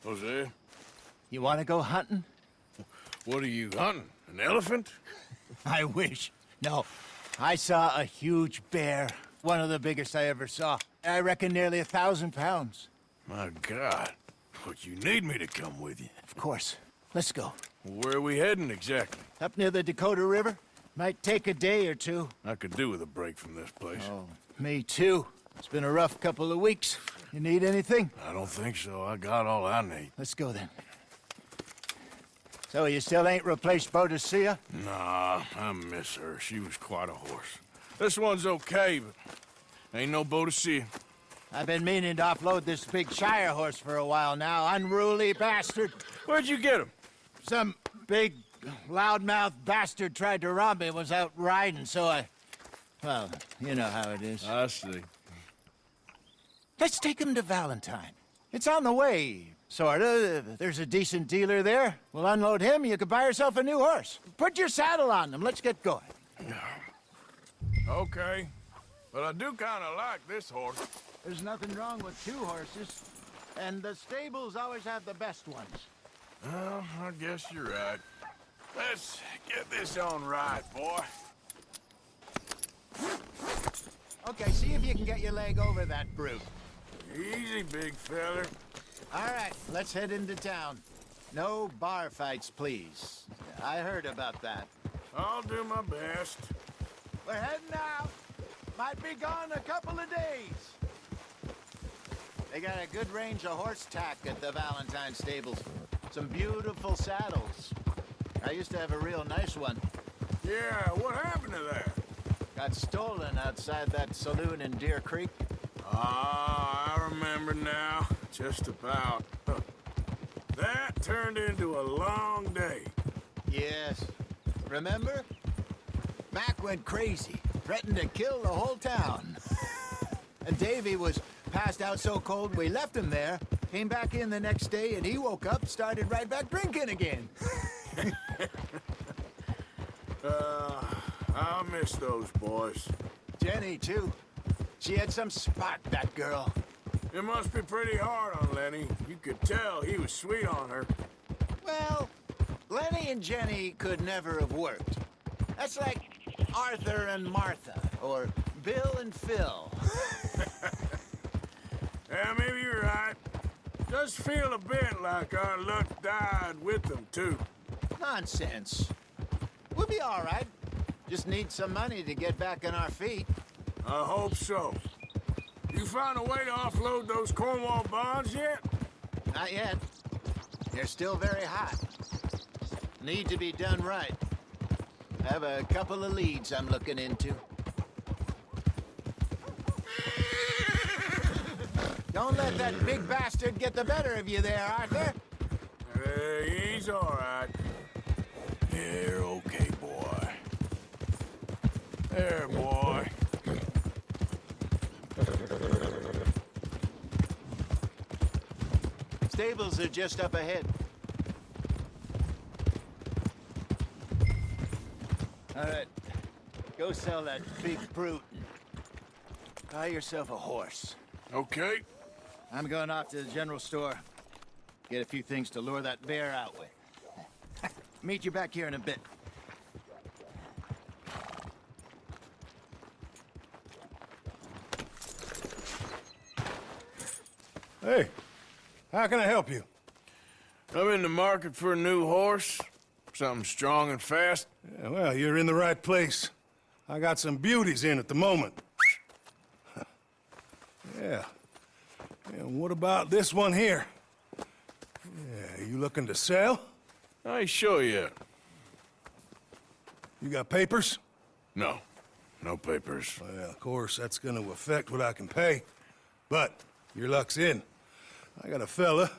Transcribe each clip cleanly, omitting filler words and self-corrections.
Jose, You want to go hunting? what are you hunting? An elephant? I wish. No. I saw a huge bear. One of the biggest I ever saw. I reckon nearly 1,000 pounds. My God. But you need me to come with you. Of course. Let's go. Where are we heading exactly? Up near the Dakota River. Might take a day or two. I could do with a break from this place. Oh, me too. It's been a rough couple of weeks. You need anything? I don't think so. I got all I need. Let's go then. So you still ain't replaced Boadicea? Nah, I miss her. She was quite a horse. This one's okay, but ain't no Boadicea. I've been meaning to offload this big Shire horse for a while now. Unruly bastard. Where'd you get him? Some big, loudmouth bastard tried to rob me, was out riding, so I... Well, you know how it is. I see. Let's take him to Valentine. It's on the way, sorta. There's a decent dealer there. We'll unload him, you could buy yourself a new horse. Put your saddle on them, let's get going. Okay. But I do kind of like this horse. There's nothing wrong with two horses, and the stables always have the best ones. Well, I guess you're right. Let's get this on right, boy. Okay, see if you can get your leg over that brute. Easy, big feller. All right, let's head into town. No bar fights, please. I heard about that. I'll do my best. We're heading out. Might be gone a couple of days. They got a good range of horse tack at the Valentine stables. Some beautiful saddles. I used to have a real nice one. Yeah, what happened to that? Got stolen outside that saloon in Deer Creek. Ah, I remember now. Just about. That turned into a long day. Yes. Remember? Mac went crazy, threatened to kill the whole town. And Davy was passed out so cold we left him there, came back in the next day, and he woke up, started right back drinking again. I miss those boys. Jenny, too. She had some spot, that girl. It must be pretty hard on Lenny. You could tell he was sweet on her. Well, Lenny and Jenny could never have worked. That's like Arthur and Martha, or Bill and Phil. Yeah, maybe you're right. Does feel a bit like our luck died with them, too. Nonsense. We'll be all right. Just need some money to get back on our feet. I hope so. You found a way to offload those Cornwall bonds yet? Not yet. They're still very hot. Need to be done right. I have a couple of leads I'm looking into. Don't let that big bastard get the better of you there, Arthur. He's all right. You're okay, boy. There, boy. Stables are just up ahead. All right. Go sell that big brute. Buy yourself a horse. Okay. I'm going off to the general store. Get a few things to lure that bear out with. Meet you back here in a bit. Hey, how can I help you? I'm in the market for a new horse. Something strong and fast. Yeah, well, you're in the right place. I got some beauties in at the moment. Yeah. And what about this one here? Yeah, you looking to sell? I ain't sure yet. You got papers? No. No papers. Well, of course, that's gonna affect what I can pay. But your luck's in. I got a fella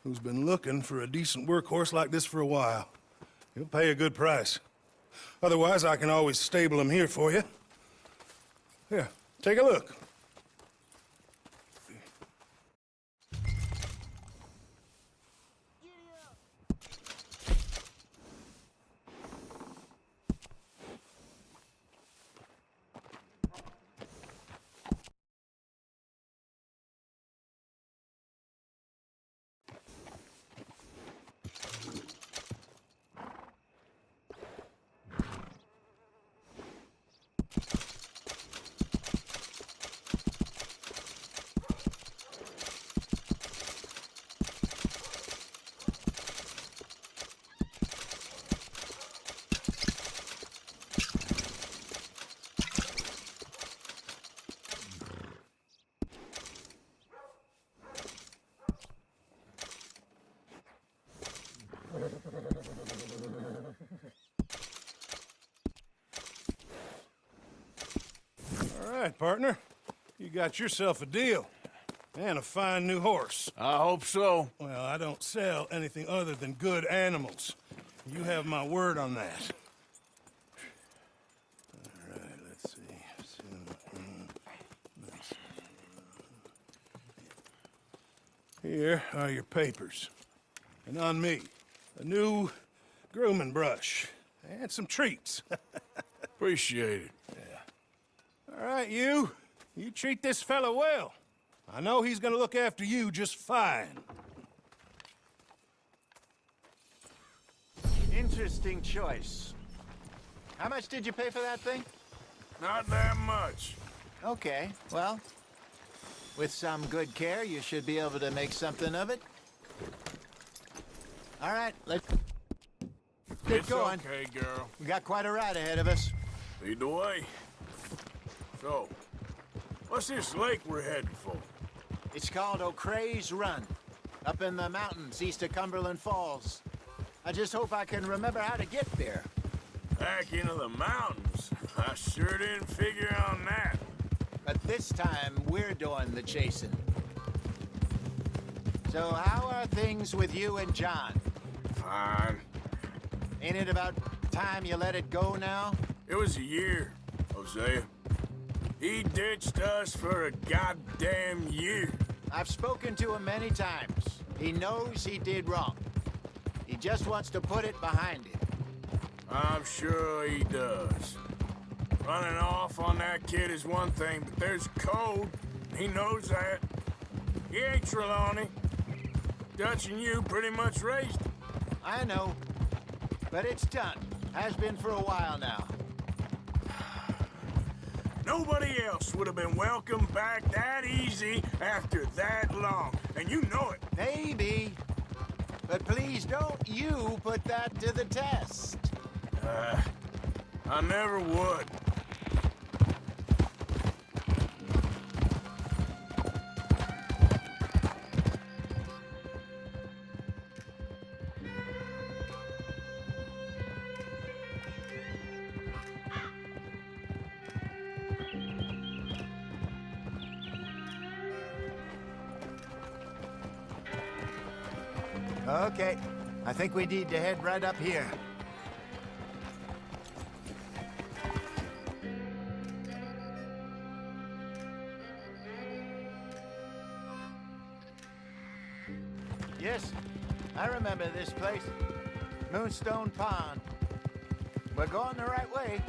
who's been looking for a decent workhorse like this for a while. He'll pay a good price. Otherwise, I can always stable him here for you. Here, take a look. right, partner. You got yourself a deal. And a fine new horse. I hope so. Well, I don't sell anything other than good animals. You have my word on that. All right, let's see. Here are your papers. And on me, a new grooming brush. And some treats. Appreciate it. All right, you. You treat this fella well. I know he's gonna look after you just fine. Interesting choice. How much did you pay for that thing? Not that much. Okay, well, with some good care, you should be able to make something of it. All right, let's get It's going. okay, girl. We got quite a ride ahead of us. Lead the way. So, what's this lake we're heading for? It's called O'Creagh's Run, up in the mountains east of Cumberland Falls. I just hope I can remember how to get there. Back into the mountains? I sure didn't figure on that. But this time, we're doing the chasing. So how are things with you and John? Fine. Ain't it about time you let it go now? It was a year, Hosea. He ditched us for a goddamn year. I've spoken to him many times. He knows he did wrong. He just wants to put it behind him. I'm sure he does. Running off on that kid is one thing, but there's code. He knows that. He ain't Trelawney. Dutch and you pretty much raised him. I know. But it's done. Has been for a while now. Nobody else would have been welcomed back that easy after that long. And you know it. Maybe. But please don't you put that to the test. I never would. Okay. I think we need to head right up here. Yes, I remember this place. Moonstone Pond. We're going the right way.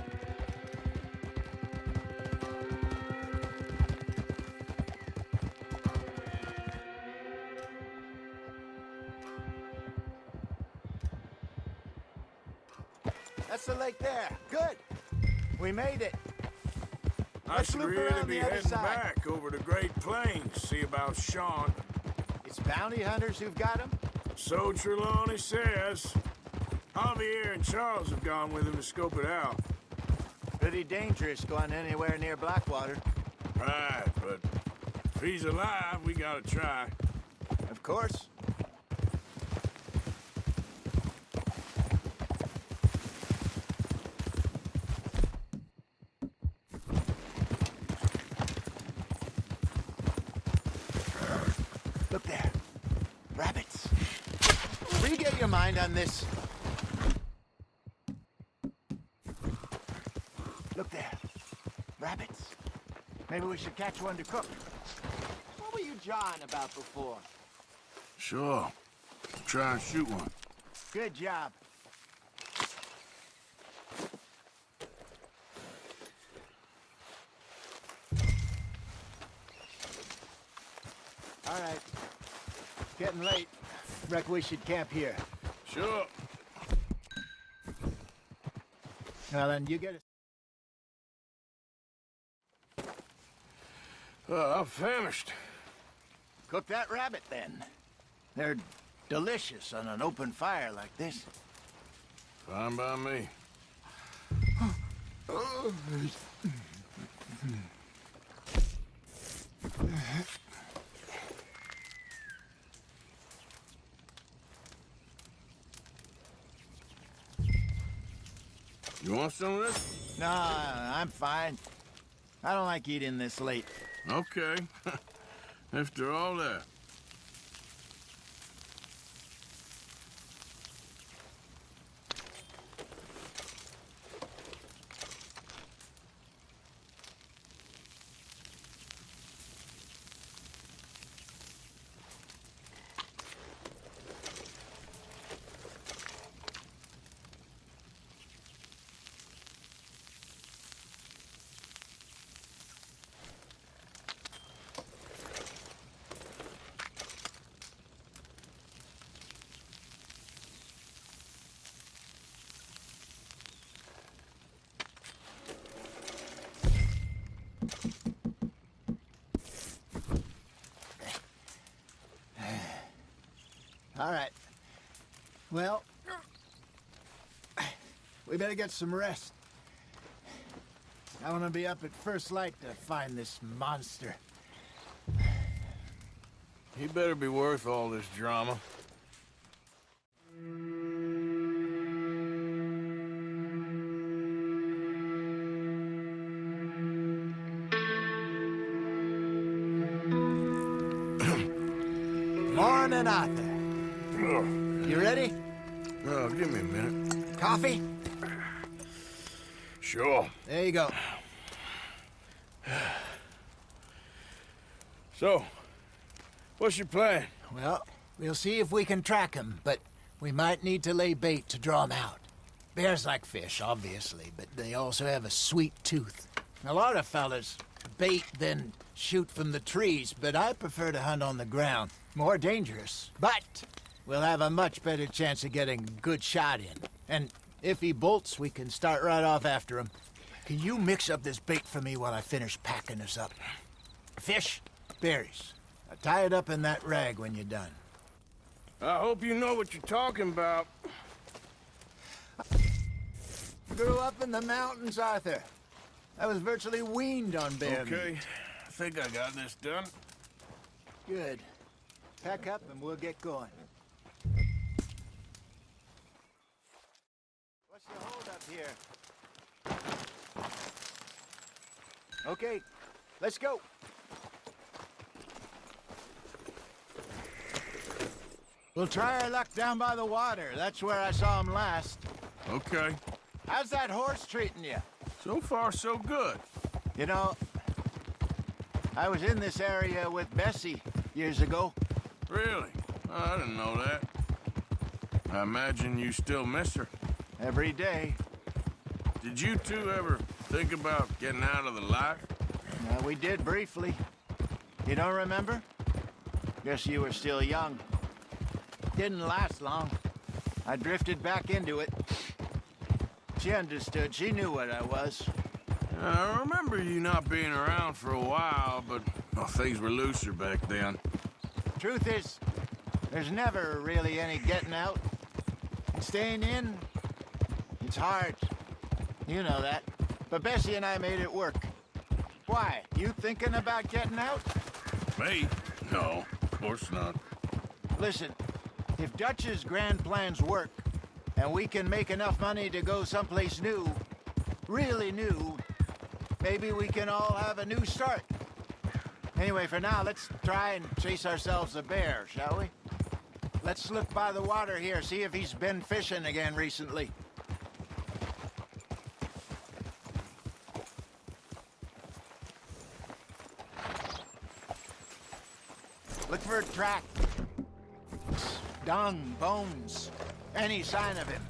That's the lake there. Good. We made it. I Let's should loop really around be the other heading side. back over the Great Plains, see about Sean. It's bounty hunters who've got him. So Trelawney says. Javier and Charles have gone with him to scope it out. Pretty dangerous going anywhere near Blackwater. Right, but if he's alive, we gotta try. Of course. Look there. Rabbits. Re-get your mind on this. Look there. Rabbits. Maybe we should catch one to cook. What were you jawing about before? Sure. Try and shoot one. Good job. All right. Getting late. Reckon we should camp here. Sure. Well, then you get it. I'm famished. Cook that rabbit, then. They're delicious on an open fire like this. Fine by me. You want some of this? No, I'm fine. I don't like eating this late. Okay. After all that. All right. Well, we better get some rest. I want to be up at first light to find this monster. He better be worth all this drama. Morning, Arthur. You ready? Oh, give me a minute. Coffee? Sure. There you go. So, what's your plan? Well, we'll see if we can track him, but we might need to lay bait to draw him out. Bears like fish, obviously, but they also have a sweet tooth. A lot of fellas bait, then shoot from the trees, but I prefer to hunt on the ground. More dangerous, but we'll have a much better chance of getting a good shot in. And if he bolts, we can start right off after him. Can you mix up this bait for me while I finish packing this up? Fish, berries. Now tie it up in that rag when you're done. I hope you know what you're talking about. Grew up in the mountains, Arthur. I was virtually weaned on bear meat. Okay, I think I got this done. Good. Pack up and we'll get going. What's the hold up here? Okay, let's go. We'll try our luck down by the water. That's where I saw him last. Okay. How's that horse treating you? So far, so good. You know, I was in this area with Bessie years ago. Really? I didn't know that. I imagine you still miss her. Every day. Did you two ever think about getting out of the life? We did briefly. You don't remember? Guess you were still young. Didn't last long. I drifted back into it. She understood. She knew what I was. I remember you not being around for a while, but well, things were looser back then. Truth is, there's never really any getting out. Staying in, it's hard. You know that. But Bessie and I made it work. Why? You thinking about getting out? Me? No, of course not. Listen, if Dutch's grand plans work, and we can make enough money to go someplace new, really new, maybe we can all have a new start. Anyway, for now, let's try and chase ourselves a bear, shall we? Let's look by the water here, see if he's been fishing again recently. Look for a track. Dung, bones, any sign of him.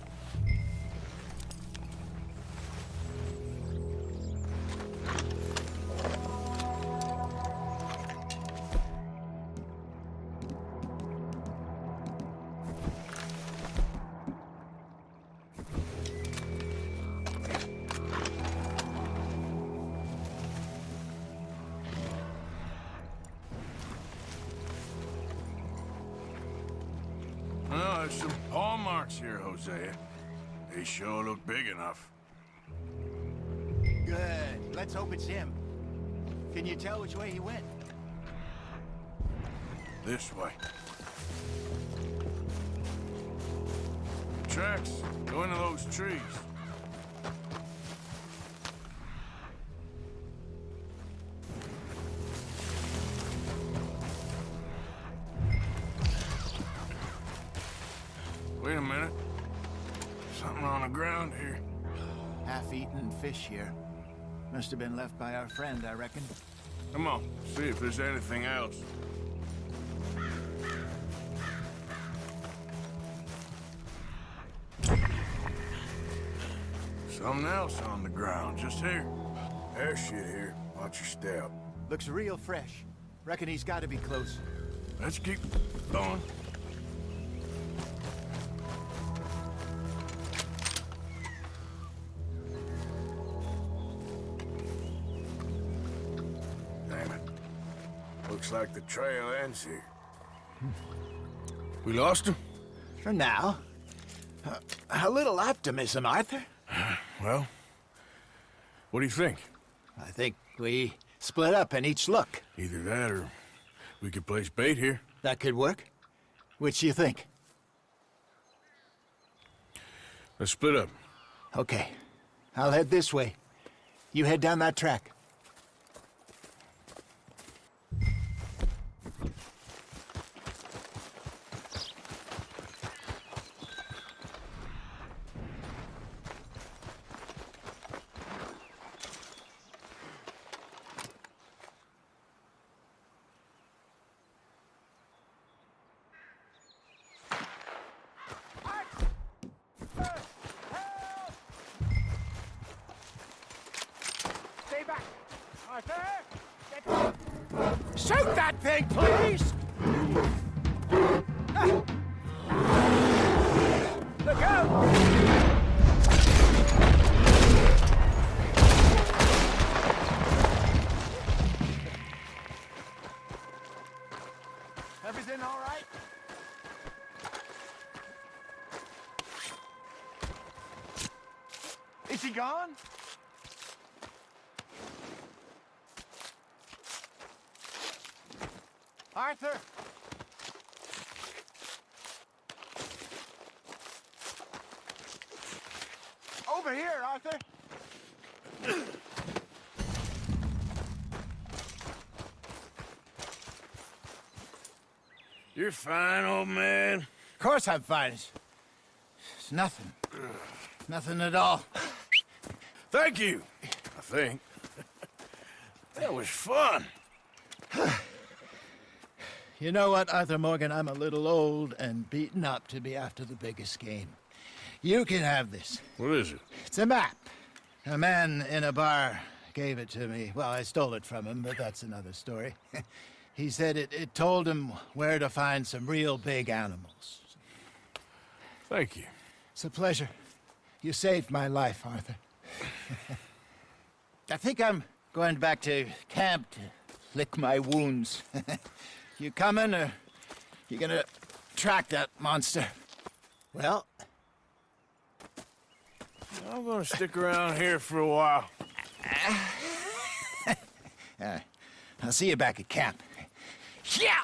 Well, there's some paw marks here, Hosea. They sure look big enough. Good. Let's hope it's him. Can you tell which way he went? This way. Tracks go into those trees. Wait a minute. Something on the ground here. Half-eaten fish here. Must have been left by our friend, I reckon. Come on, see if there's anything else. Something else on the ground, just here. There's shit here. Watch your step. Looks real fresh. Reckon he's got to be close. Let's keep going. Damn it. Looks like the trail ends here. We lost him? For now. A little optimism, Arthur. Well, what do you think? I think we split up and each look. Either that or we could place bait here. That could work. Which do you think? Let's split up. Okay. I'll head this way. You head down that track. Shoot that thing, please! Look out! Everything all right? Is he gone? Arthur! Over here, Arthur! You're fine, old man. Of course I'm fine. It's nothing. Nothing at all. Thank you, I think. That was fun. You know what, Arthur Morgan? I'm a little old and beaten up to be after the biggest game. You can have this. What is it? It's a map. A man in a bar gave it to me. Well, I stole it from him, but that's another story. He said it told him where to find some real big animals. Thank you. It's a pleasure. You saved my life, Arthur. I think I'm going back to camp to lick my wounds. You coming, or you gonna track that monster? Well, I'm gonna stick around here for a while. I'll see you back at camp. Yeah!